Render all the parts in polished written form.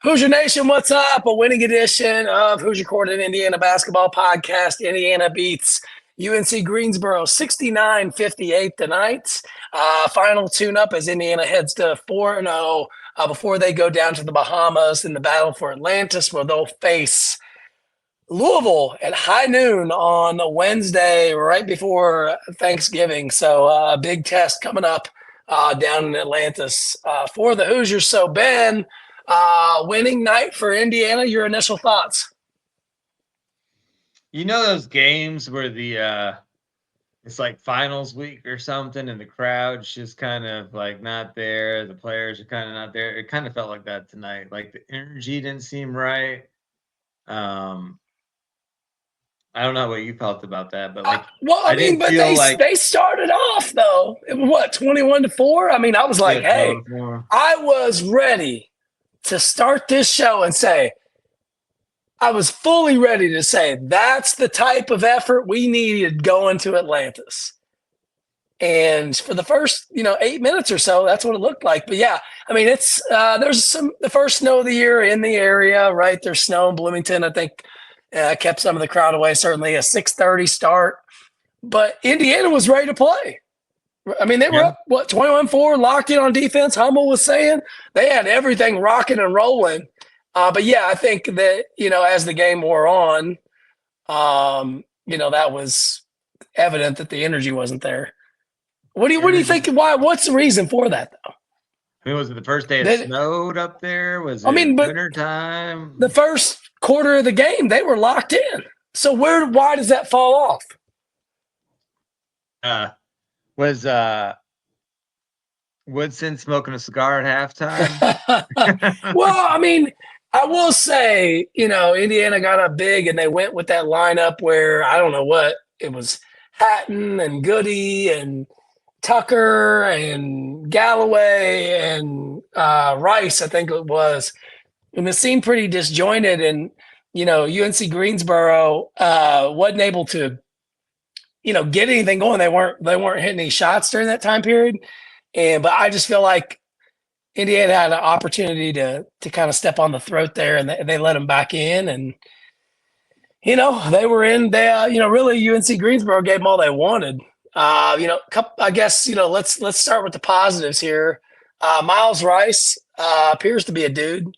Hoosier Nation, what's up? A winning edition of Hoosier Court and Indiana Basketball Podcast. Indiana beats UNC Greensboro 69-58 tonight. Final tune-up as Indiana heads to 4-0 before they go down to the Bahamas in the battle for Atlantis, where they'll face Louisville at high noon on Wednesday, right before Thanksgiving. So a big test coming up down in Atlantis for the Hoosiers. So, Ben, winning night for Indiana. Your initial thoughts? You know those games where it's like finals week or something, and the crowd's just kind of like not there. The players are kind of not there. It kind of felt like that tonight. Like the energy didn't seem right. I don't know what you felt about that, but they started off though. What, 21-4? I mean, I was like, hey, I was ready to start this show and say, I was fully ready to say that's the type of effort we needed going to Atlantis. And for the first, 8 minutes or so, that's what it looked like. But yeah, I mean, it's there's the first snow of the year in the area, right? There's snow in Bloomington. I think kept some of the crowd away. Certainly a 6:30 start, but Indiana was ready to play. I mean, they were up, 21-4, locked in on defense. Hummel was saying they had everything rocking and rolling. But yeah, I think that, as the game wore on, that was evident that the energy wasn't there. What do you think? What's the reason for that, though? I mean, was it the first day it snowed up there? Was it winter time? The first quarter of the game, they were locked in. So why does that fall off? Was Woodson smoking a cigar at halftime? Well, I mean, I will say, Indiana got up big and they went with that lineup where I don't know what it was, Hatton and Goody and Tucker and Galloway and Rice, I think it was. And it seemed pretty disjointed. And, UNC Greensboro wasn't able to, get anything going. They weren't hitting any shots during that time period. But I just feel like Indiana had an opportunity to kind of step on the throat there, and they let them back in. And, they were in there, really UNC Greensboro gave them all they wanted. I guess, let's start with the positives here. Miles Rice appears to be a dude.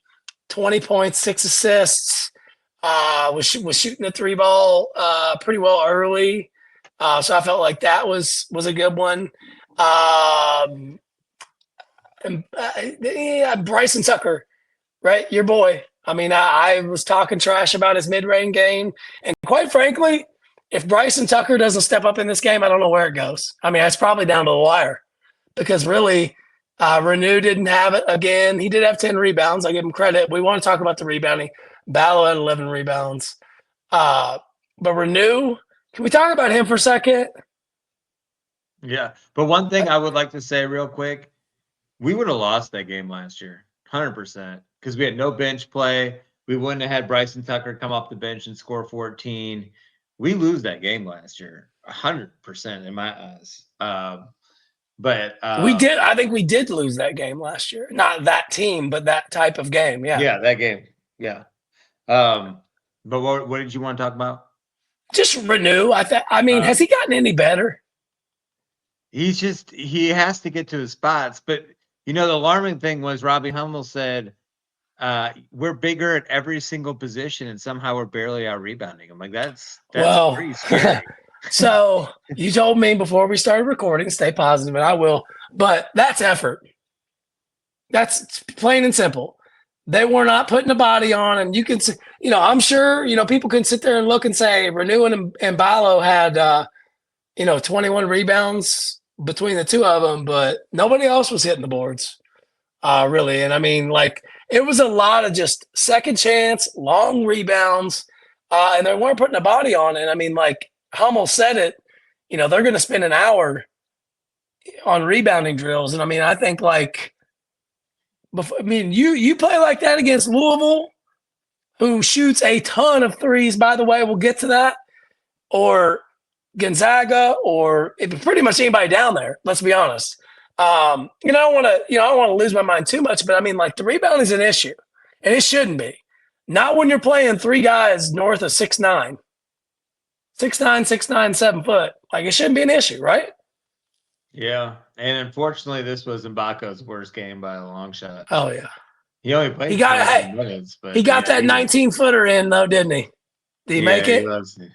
20 points, 6 assists, was shooting the three ball pretty well early. So I felt like that was a good one. Bryson Tucker, right? Your boy. I mean, I was talking trash about his mid-range game. And quite frankly, if Bryson Tucker doesn't step up in this game, I don't know where it goes. I mean, it's probably down to the wire because really Renew didn't have it again. He did have 10 rebounds. I give him credit. We want to talk about the rebounding. Ballo had 11 rebounds. But Renew, can we talk about him for a second? Yeah. But one thing I would like to say real quick, we would have lost that game last year, 100%, because we had no bench play. We wouldn't have had Bryson Tucker come off the bench and score 14. We lose that game last year, 100% in my eyes. But we did. I think we did lose that game last year. Not that team, but that type of game. Yeah. Yeah, that game. Yeah. But what did you want to talk about? Just Renew. I mean, has he gotten any better? He has to get to his spots. But, the alarming thing was Robbie Hummel said, we're bigger at every single position and somehow we're barely out rebounding. I'm like, that's pretty scary. So you told me before we started recording, stay positive, and I will, but that's effort. That's plain and simple. They were not putting a body on, and you can, I'm sure, people can sit there and look and say Renew and Ballo had, 21 rebounds between the two of them, but nobody else was hitting the boards, really. And I mean, it was a lot of just second chance, long rebounds, and they weren't putting a body on it. I mean, Hummel said it, they're going to spend an hour on rebounding drills. And I mean, I think you play like that against Louisville, who shoots a ton of threes, by the way, we'll get to that, or Gonzaga, or pretty much anybody down there, let's be honest. I don't want to lose my mind too much, but I mean, the rebounding is an issue. And it shouldn't be. Not when you're playing three guys north of 6'9". 6'9", 6'9", 7 foot. Like, it shouldn't be an issue, right? Yeah, and unfortunately, this was Mbako's worst game by a long shot. Oh, yeah. He only He played got 14 minutes, he but got yeah, that 19-footer in, though, didn't he? Did he make it?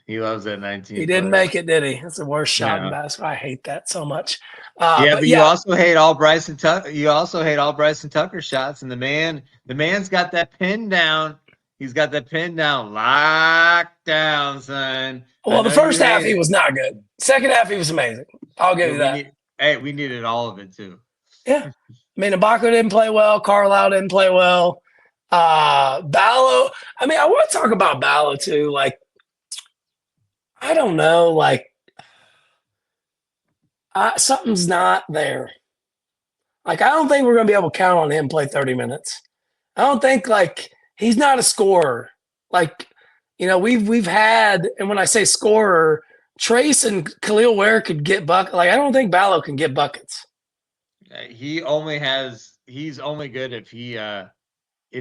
he loves that He 19 didn't footer. make it, did he? That's the worst shot in Yeah, basketball. I hate that so much. yeah, But but you yeah, also hate all Bryson Tucker. You also hate all Bryson Tucker shots, and the man's got that pin down. He's got that pin down, locked down, son. I well, the know you first half hate he it. was not good. Second half he was amazing. I'll give Yeah, you that. we needed all of it too. Yeah. I mean, Ibaka didn't play well. Carlisle didn't play well. Ballo. I mean, I want to talk about Ballo too. Like, I don't know. Like, something's not there. Like, I don't think we're going to be able to count on him play 30 minutes. I don't think like he's not a scorer. Like, we've had, and when I say scorer, Trace and Khalil Ware could get buckets. Like, I don't think Ballo can get buckets. He's only good if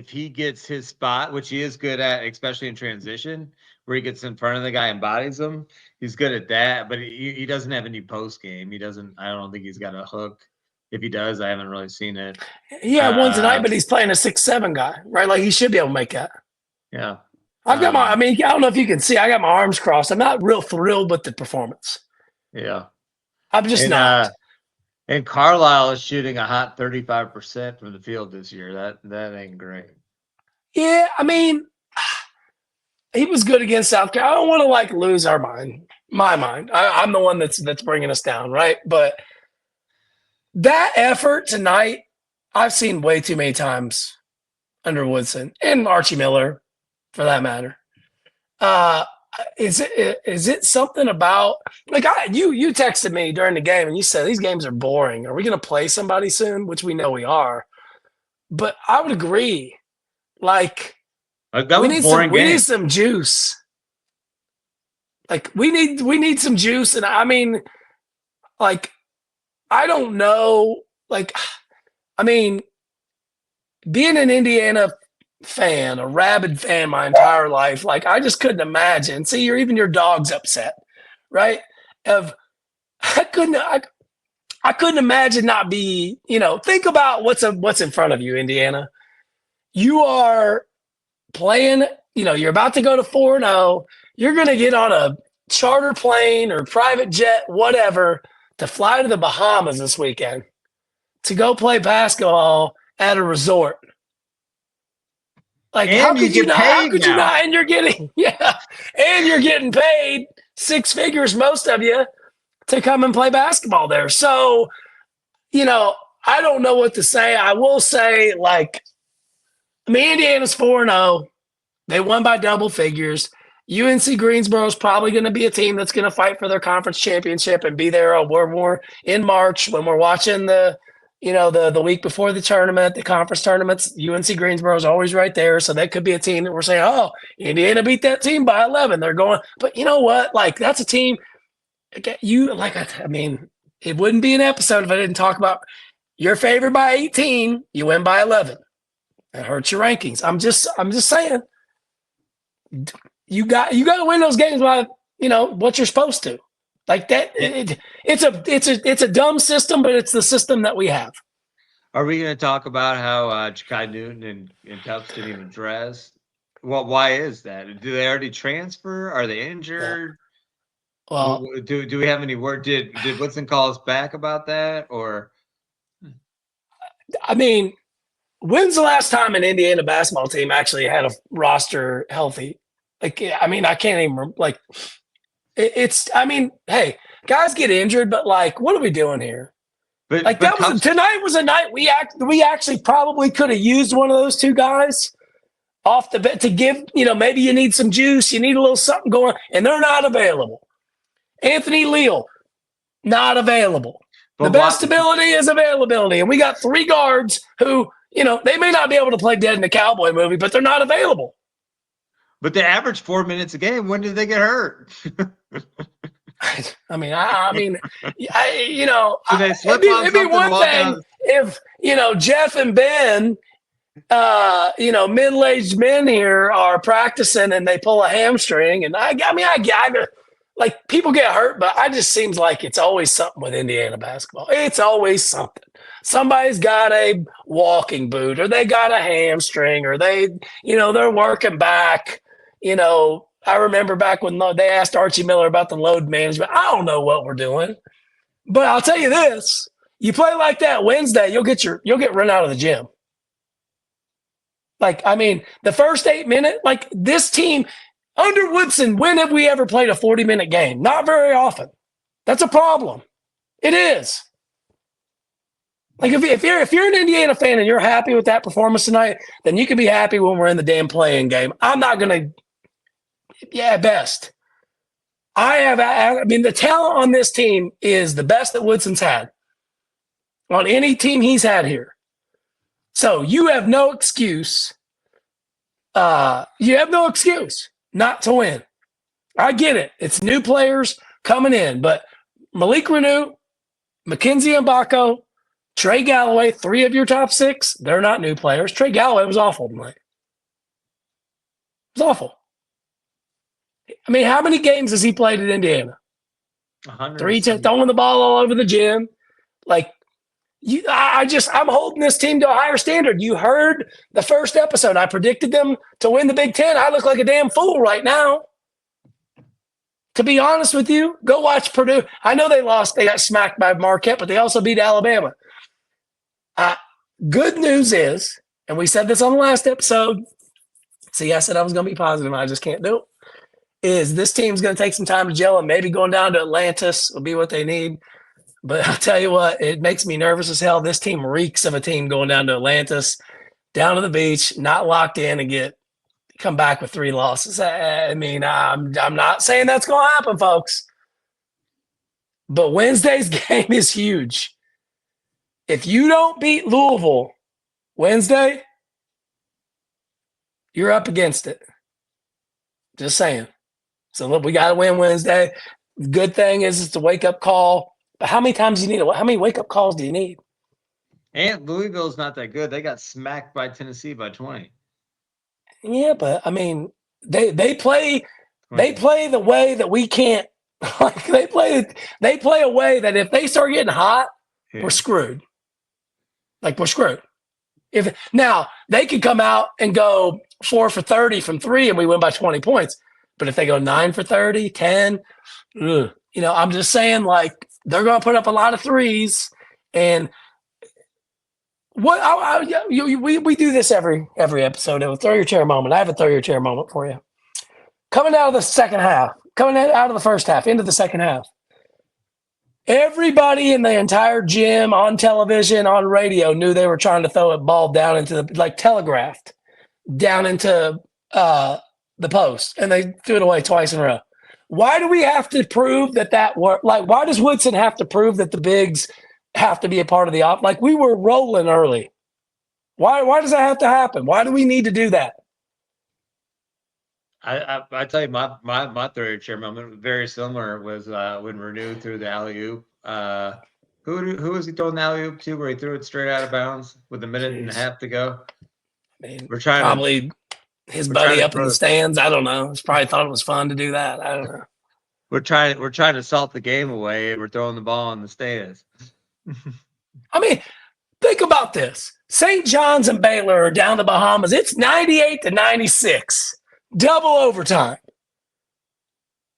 he gets his spot, which he is good at, especially in transition, where he gets in front of the guy and bodies him. He's good at that, but he doesn't have any post game. He doesn't. I don't think he's got a hook. If he does, I haven't really seen it. He had one tonight, but he's playing a 6'7" guy, right? Like, he should be able to make that. Yeah. I don't know if you can see, I got my arms crossed. I'm not real thrilled with the performance. Yeah. I'm just not. And Carlisle is shooting a hot 35% from the field this year. That ain't great. Yeah, I mean, he was good against South Carolina. I don't want to like lose my mind. I'm the one that's bringing us down, right? But that effort tonight, I've seen way too many times under Woodson and Archie Miller, for that matter. Is it something about like you texted me during the game and you said these games are boring. Are we going to play somebody soon? Which we know we are, but I would agree. Like, That we was boring. We need some juice. Like, we need some juice, and I mean, like, I don't know. Like, I mean, being an Indiana fan, a rabid fan my entire life, like, I just couldn't imagine. See, even your dog's upset, right? I couldn't imagine not be, think about what's in front of you, Indiana. You are playing, you're about to go to 4-0. You're going to get on a charter plane or private jet, whatever, to fly to the Bahamas this weekend to go play basketball at a resort. Like, and how could you not? How could you now. not? And you're getting, and you're getting paid 6 figures, most of you, to come and play basketball there. So, I don't know what to say. I will say, like, Indiana's 4-0. They won by double figures. UNC Greensboro is probably going to be a team that's going to fight for their conference championship and be there in March when we're watching the week before the tournament, the conference tournaments. UNC Greensboro is always right there. So that could be a team that we're saying, oh, Indiana beat that team by 11. They're going, but you know what? Like, that's a team it wouldn't be an episode if I didn't talk about you're favored by 18, you win by 11. That hurts your rankings. I'm just saying. You got to win those games by what you're supposed to. Like that, it's a dumb system, but it's the system that we have. Are we going to talk about how Ja'Kai Newton and Tubbs didn't even dress? Well, why is that? Do they already transfer? Are they injured? Yeah. Well, do we have any word? Did Woodson call us back about that? Or, I mean, when's the last time an Indiana basketball team actually had a roster healthy? Like, I mean, I can't even like. Hey, guys get injured, but like, what are we doing here? But tonight was a night we actually probably could have used one of those two guys off the bet to give. Maybe you need some juice, you need a little something going, and they're not available. Anthony Leal, not available. But the best ability is availability, and we got 3 guards who, they may not be able to play dead in the Cowboy movie, but they're not available. But they average 4 minutes a game. When did they get hurt? It'd be one thing if Jeff and Ben middle-aged men here are practicing and they pull a hamstring. And I like people get hurt, but I just seems like it's always something with Indiana basketball. It's always something. Somebody's got a walking boot or they got a hamstring or they're working back. I remember back when they asked Archie Miller about the load management. I don't know what we're doing, but I'll tell you this: you play like that Wednesday, you'll get run out of the gym. Like, I mean, the first 8 minutes, like this team under Woodson, when have we ever played a 40-minute game? Not very often. That's a problem. It is. Like if you're an Indiana fan and you're happy with that performance tonight, then you can be happy when we're in the damn playing game. I'm not gonna. Yeah, best. I mean, the talent on this team is the best that Woodson's had on any team he's had here. So you have no excuse. You have no excuse not to win. I get it. It's new players coming in, but Malik Renew, Mackenzie Mbako, Trey Galloway, 3 of your top 6, they're not new players. Trey Galloway was awful tonight. It was awful. I mean, how many games has he played at Indiana? 3, throwing the ball all over the gym. Like, I'm holding this team to a higher standard. You heard the first episode. I predicted them to win the Big Ten. I look like a damn fool right now. To be honest with you, go watch Purdue. I know they lost. They got smacked by Marquette, but they also beat Alabama. Good news is, and we said this on the last episode. See, I said I was going to be positive. I just can't do it. Is this team's going to take some time to gel, and maybe going down to Atlantis will be what they need. But I'll tell you what, it makes me nervous as hell. This team reeks of a team going down to Atlantis, down to the beach, not locked in, and come back with 3 losses. I mean, I'm not saying that's going to happen, folks. But Wednesday's game is huge. If you don't beat Louisville Wednesday, you're up against it. Just saying. So look, we got to win Wednesday. Good thing is it's a wake-up call. But how many times do you need? How many wake-up calls do you need? And Louisville's not that good. They got smacked by Tennessee by 20. Yeah, but I mean, they play the way that we can't. Like they play a way that if they start getting hot, we're screwed. Like we're screwed. If now they could come out and go 4 for 30 from 3 and we win by 20 points. But if they go 9 for 30, 10, I'm just saying, like, they're going to put up a lot of threes. And we do this every episode. It'll throw your chair moment. I have a throw your chair moment for you. Coming out of the second half, coming out of the first half, into the second half, everybody in the entire gym, on television, on radio, knew they were trying to throw a ball down into telegraphed down into the post, and they threw it away twice in a row. Why do we have to prove that worked? Like, why does Woodson have to prove that the bigs have to be a part of the op? Like, we were rolling early. Why does that have to happen? Why do we need to do that? I tell you, my third chair moment very similar was when Renew threw the alley oop. Who was he throwing the alley oop to? Where he threw it straight out of bounds with a minute and a half to go. I mean, we're trying probably his buddy up in the stands. I don't know. He probably thought it was fun to do that. I don't know. We're trying to salt the game away. We're throwing the ball in the stands. I mean, think about this. St. John's and Baylor are down the Bahamas. It's 98-96. Double overtime.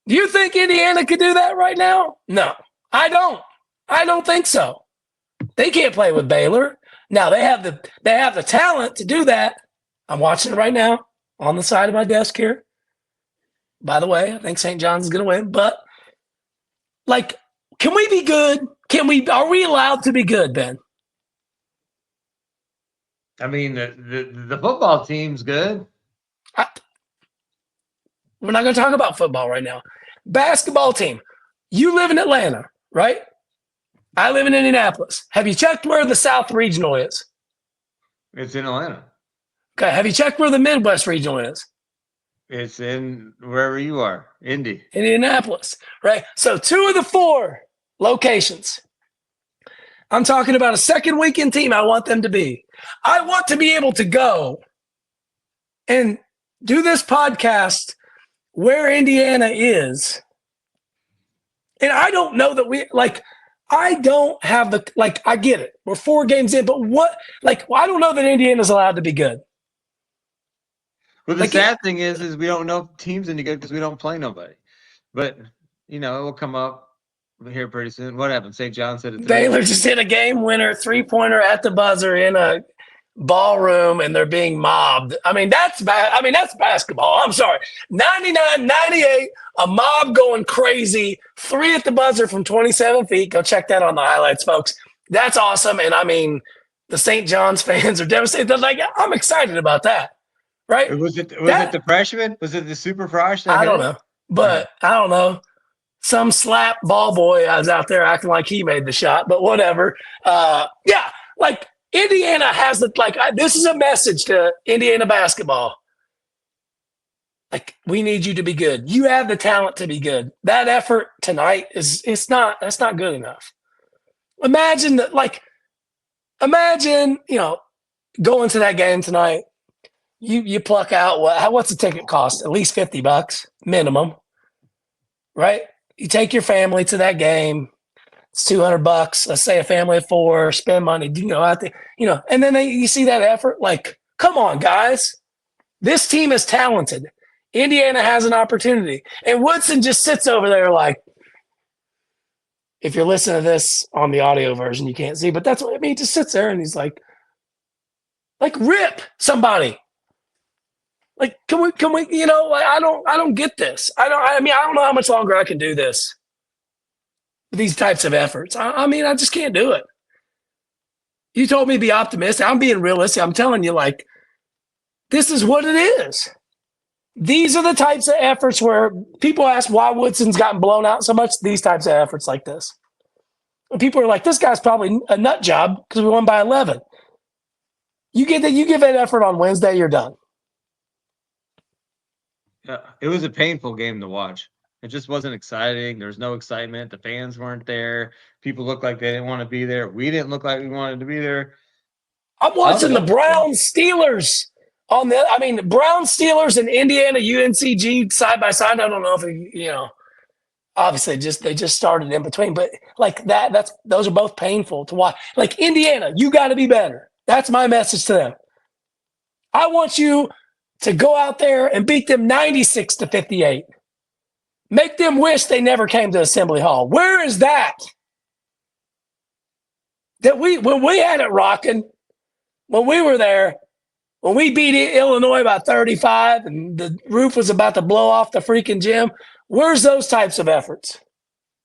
Do you think Indiana could do that right now? No, I don't. I don't think so. They can't play with Baylor. Now they have the talent to do that. I'm watching it right now on the side of my desk here. By the way, I think St. John's is going to win, but like, can we be good? Are we allowed to be good, Ben? I mean, the football team's good. We're not going to talk about football right now. Basketball team. You live in Atlanta, right? I live in Indianapolis. Have you checked where the South Regional is? It's in Atlanta. Okay. Have you checked where the Midwest Regional is? It's in wherever you are, Indianapolis, right? So 2 of the 4 locations. I'm talking about a second weekend team. I want them to be. I want to be able to go and do this podcast where Indiana is. And I don't know that I don't have I get it. We're 4 games in, but I don't know that Indiana's allowed to be good. Well, the sad thing is we don't know if team's any good because we don't play nobody. But, it will come up here pretty soon. What happened? St. John said it. Baylor just hit a game winner 3-pointer at the buzzer in a ballroom, and they're being mobbed. I mean, that's bad. I mean, that's basketball. I'm sorry. 99-98, a mob going crazy, 3 at the buzzer from 27 feet. Go check that on the highlights, folks. That's awesome. And I mean, the St. John's fans are devastated. They're like, I'm excited about that. Right? Was it the freshman? Was it the super frosh? I don't know. But I don't know. Some slap ball boy is out there acting like he made the shot, but whatever. Indiana has this is a message to Indiana basketball. We need you to be good. You have the talent to be good. That effort tonight that's not good enough. Imagine going to that game tonight. You pluck out what's the ticket cost? At least $50 minimum, right? You take your family to that game. It's $200. Let's say a family of 4, spend money, out there, and then you see that effort. Come on, guys. This team is talented. Indiana has an opportunity. And Woodson just sits over there if you're listening to this on the audio version, you can't see, but that's what I mean. He just sits there and he's like, rip somebody. Can we, I don't get this. I don't know how much longer I can do this. These types of efforts. I just can't do it. You told me to be optimistic. I'm being realistic. I'm telling you, this is what it is. These are the types of efforts where people ask why Woodson's gotten blown out so much. These types of efforts like this. And people are like, this guy's probably a nut job because we won by 11. You give that effort on Wednesday, you're done. Yeah, it was a painful game to watch. It just wasn't exciting. There was no excitement. The fans weren't there. People looked like they didn't want to be there. We didn't look like we wanted to be there. I'm watching the Browns Steelers the Browns Steelers and Indiana Uncg side by side. I don't know if obviously they just started in between, but those are both painful to watch. Indiana, you got to be better. That's my message to them. I want you to go out there and beat them 96-58. Make them wish they never came to Assembly Hall. Where is that? When we had it rocking, when we were there, when we beat Illinois by 35 and the roof was about to blow off the freaking gym, where's those types of efforts?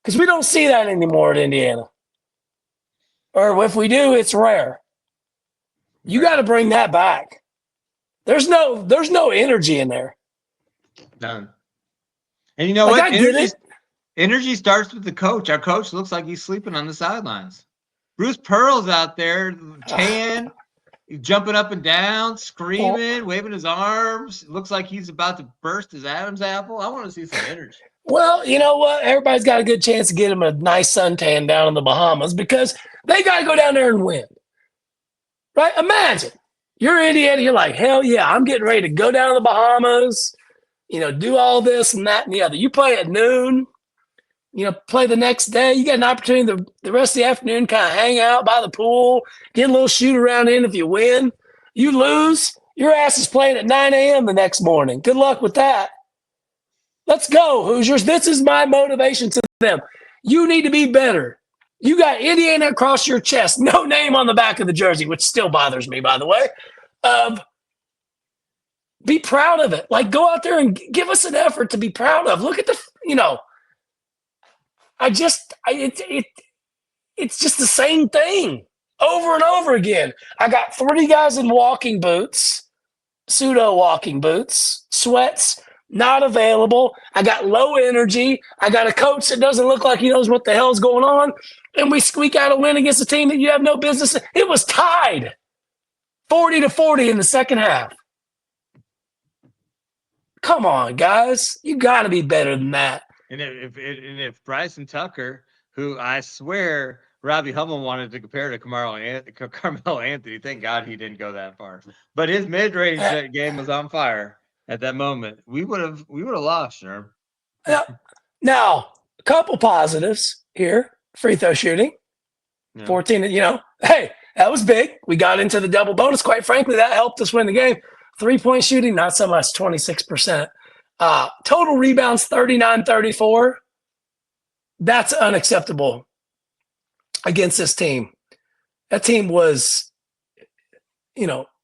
Because we don't see that anymore at Indiana. Or if we do, it's rare. You got to bring that back. There's no energy in there. None. And you know what? Energy starts with the coach. Our coach looks like he's sleeping on the sidelines. Bruce Pearl's out there, tan, jumping up and down, screaming, waving his arms. Looks like he's about to burst his Adam's apple. I want to see some energy. Well, you know what? Everybody's got a good chance to get him a nice suntan down in the Bahamas because they got to go down there and win. Right? Imagine. You're Indiana, you're like, hell yeah, I'm getting ready to go down to the Bahamas, do all this and that and the other. You play at noon, play the next day. You got an opportunity the rest of the afternoon, kind of hang out by the pool, get a little shoot around in if you win. You lose, your ass is playing at 9 a.m. the next morning. Good luck with that. Let's go, Hoosiers. This is my motivation to them. You need to be better. You got Indiana across your chest, no name on the back of the jersey, which still bothers me, by the way. Be proud of it. Go out there and give us an effort to be proud of. Look at it's just the same thing over and over again. I got 30 guys in walking boots, pseudo walking boots, sweats, not available. I got low energy. I got a coach that doesn't look like he knows what the hell's going on. And we squeak out a win against a team that you have no business. It was tied 40-40 in the second half. Come on, guys. You got to be better than that. And if Bryson Tucker, who I swear Robbie Hummel wanted to compare to Carmelo Anthony. Thank God he didn't go that far. But his mid-range game was on fire at that moment. We would have lost, Sherm. Now, a couple positives here. Free throw shooting. Yeah. 14, hey, that was big. We got into the double bonus. Quite frankly, that helped us win the game. 3-point shooting, not so much, 26%. Total rebounds, 39-34. That's unacceptable against this team. That team was,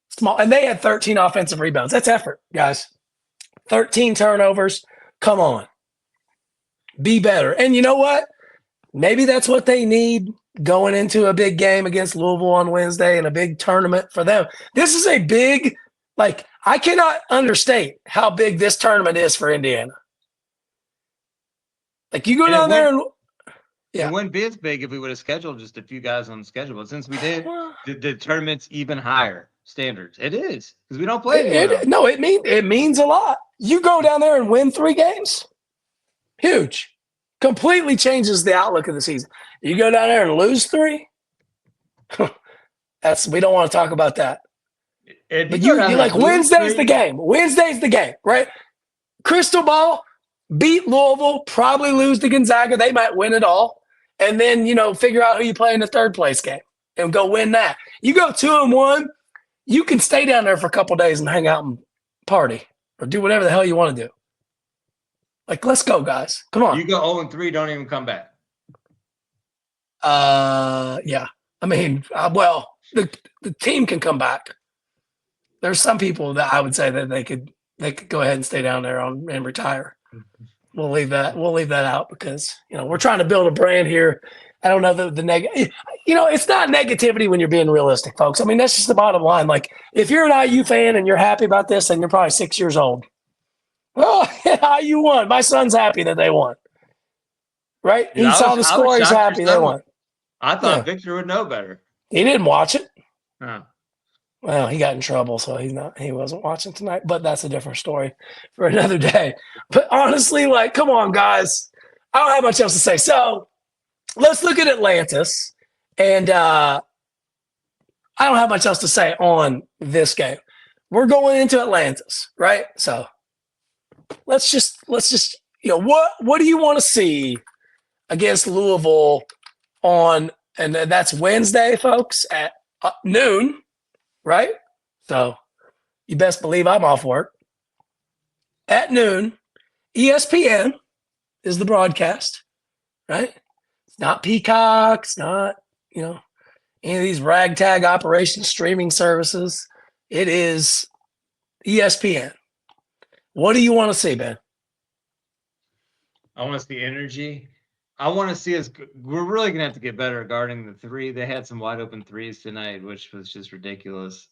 small. And they had 13 offensive rebounds. That's effort, guys. 13 turnovers. Come on. Be better. And you know what? Maybe that's what they need going into a big game against Louisville on Wednesday and a big tournament for them. This is a big, I cannot understate how big this tournament is for Indiana. You go down there and it wouldn't be as big if we would have scheduled just a few guys on the schedule. But since we did, the tournament's even higher standards. It is because we don't play anymore. It means a lot. You go down there and win 3 games. Huge. Completely changes the outlook of the season. You go down there and lose 3. We don't want to talk about that. But you're like, Wednesday's the game. Wednesday's the game, right? Crystal ball, beat Louisville, probably lose to Gonzaga. They might win it all. And then, figure out who you play in the 3rd place game and go win that. You go 2-1, you can stay down there for a couple days and hang out and party or do whatever the hell you want to do. Let's go, guys. Come on. You go 0-3, don't even come back. Yeah. I mean, the team can come back. There's some people that I would say that they could go ahead and stay down there and retire. We'll leave that out because, we're trying to build a brand here. I don't know the negative. It's not negativity when you're being realistic, folks. I mean, that's just the bottom line. If you're an IU fan and you're happy about this, then you're probably 6 years old. Oh, yeah, IU won. My son's happy that they won. Right? He saw the score. He's happy they won. I thought Victor would know better. He didn't watch it. Huh. Well, he got in trouble, so he wasn't watching tonight. But that's a different story for another day. But honestly, come on, guys. I don't have much else to say. So let's look at Atlantis. And I don't have much else to say on this game. We're going into Atlantis, right? So let's just what do you want to see against Louisville and that's Wednesday, folks, at noon, right? So you best believe I'm off work. At noon, ESPN is the broadcast, right? It's not Peacock. It's not, any of these ragtag operation streaming services. It is ESPN. What do you want to see, Ben? I want to see energy. I want to see us. We're really going to have to get better guarding the 3. They had some wide open 3s tonight, which was just ridiculous.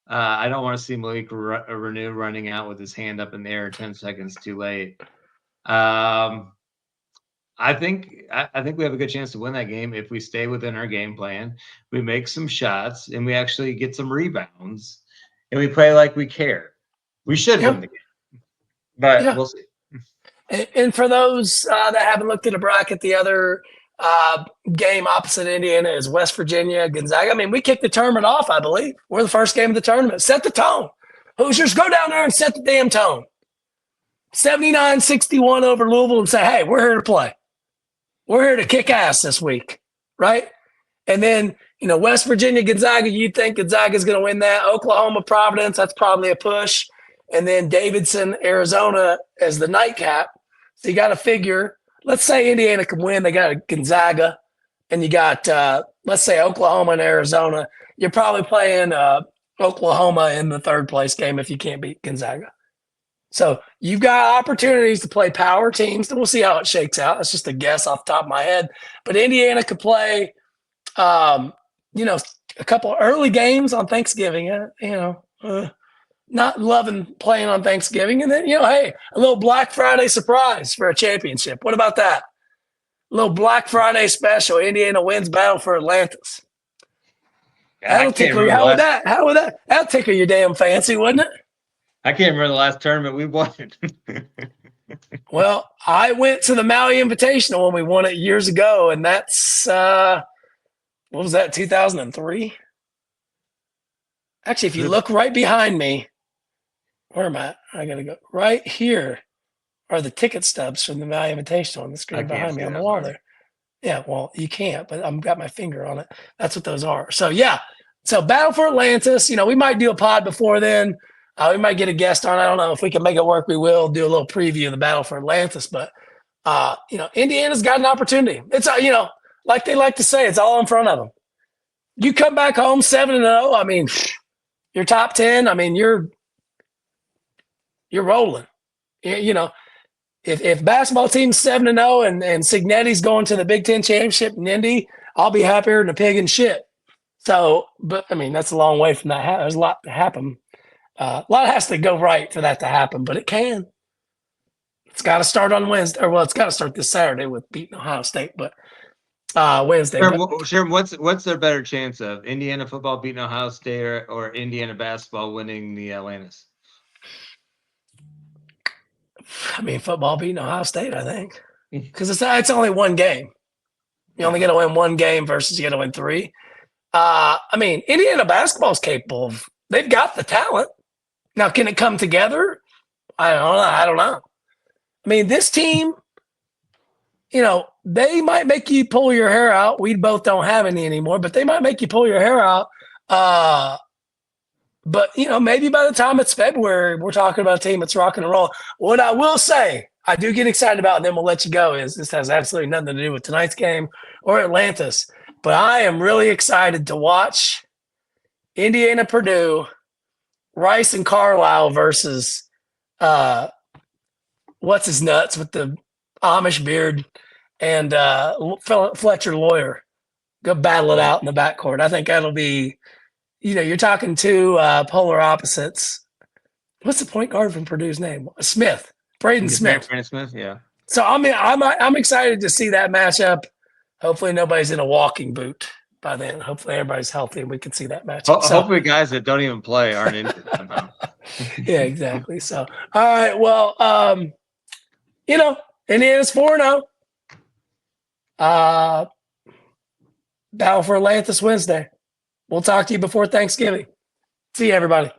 I don't want to see Malik Renew running out with his hand up in the air 10 seconds too late. I think we have a good chance to win that game if we stay within our game plan. We make some shots and we actually get some rebounds and we play like we care. We should win the game, but we'll see. And for those that haven't looked at a bracket, the other game opposite Indiana is West Virginia, Gonzaga. I mean, we kicked the tournament off, I believe. We're the first game of the tournament. Set the tone. Hoosiers, go down there and set the damn tone. 79-61 over Louisville and say, hey, we're here to play. We're here to kick ass this week, right? And then, West Virginia, Gonzaga, you'd think Gonzaga's going to win that. Oklahoma, Providence, that's probably a push. And then Davidson, Arizona as the nightcap. So you got to figure, let's say Indiana can win. They got a Gonzaga, and you got, let's say Oklahoma and Arizona. You're probably playing Oklahoma in the 3rd place game if you can't beat Gonzaga. So you've got opportunities to play power teams, and we'll see how it shakes out. That's just a guess off the top of my head. But Indiana could play, a couple early games on Thanksgiving. Not loving playing on Thanksgiving. And then, hey, a little Black Friday surprise for a championship. What about that? A little Black Friday special. Indiana wins battle for Atlantis. That'll tickle you. How would that? That'll tickle your damn fancy, wouldn't it? I can't remember the last tournament we won. Well, I went to the Maui Invitational when we won it years ago, and that's what was that, 2003? Actually, if you Good. look right behind me, where am I? I got to go right here are the ticket stubs from the Valley Invitational on the I screen can't behind me see on the that wall far. there. Yeah, well, you can't, but I've got my finger on it. That's what those are. So, yeah. So, Battle for Atlantis, we might do a pod before then. We might get a guest on. I don't know if we can make it work. We will do a little preview of the Battle for Atlantis. But, Indiana's got an opportunity. It's, like they like to say, it's all in front of them. You come back home 7-0. I mean, you're top 10. I mean, you're rolling. If basketball team's 7-0 and Signetti's going to the Big Ten championship in Indy, I'll be happier than a pig in shit. So, but I mean, that's a long way from that. There's a lot to happen. A lot has to go right for that to happen, but it can. It's got to start on Wednesday, or well, it's got to start this Saturday with beating Ohio State, but Wednesday. But Sherm, what's their better chance of Indiana football beating Ohio State or Indiana basketball winning the Atlantis? I mean, football beating Ohio State, I think, because it's only one game. You only got to win one game versus you got to win three. I mean, Indiana basketball is capable of. They've got the talent. Now, can it come together? I don't know. I mean, this team, they might make you pull your hair out. We both don't have any anymore, but they might make you pull your hair out. But maybe by the time it's February, we're talking about a team that's rocking and rolling. What I will say, I do get excited about, and then we'll let you go, is this has absolutely nothing to do with tonight's game or Atlantis. But I am really excited to watch Indiana, Purdue, Rice and Carlisle versus what's his nuts with the Amish beard and Fletcher Lawyer. Go battle it out in the backcourt. I think that'll be, you're talking two polar opposites. What's the point guard from Purdue's name? Smith, Braden Smith. Brandon Smith, yeah. So I'm excited to see that matchup. Hopefully nobody's in a walking boot by then. Hopefully everybody's healthy and we can see that matchup. Hopefully guys that don't even play aren't injured somehow. Yeah, exactly. So, all right. Well, Indiana's 4-0. Battle for Atlantis Wednesday. We'll talk to you before Thanksgiving. See you, everybody.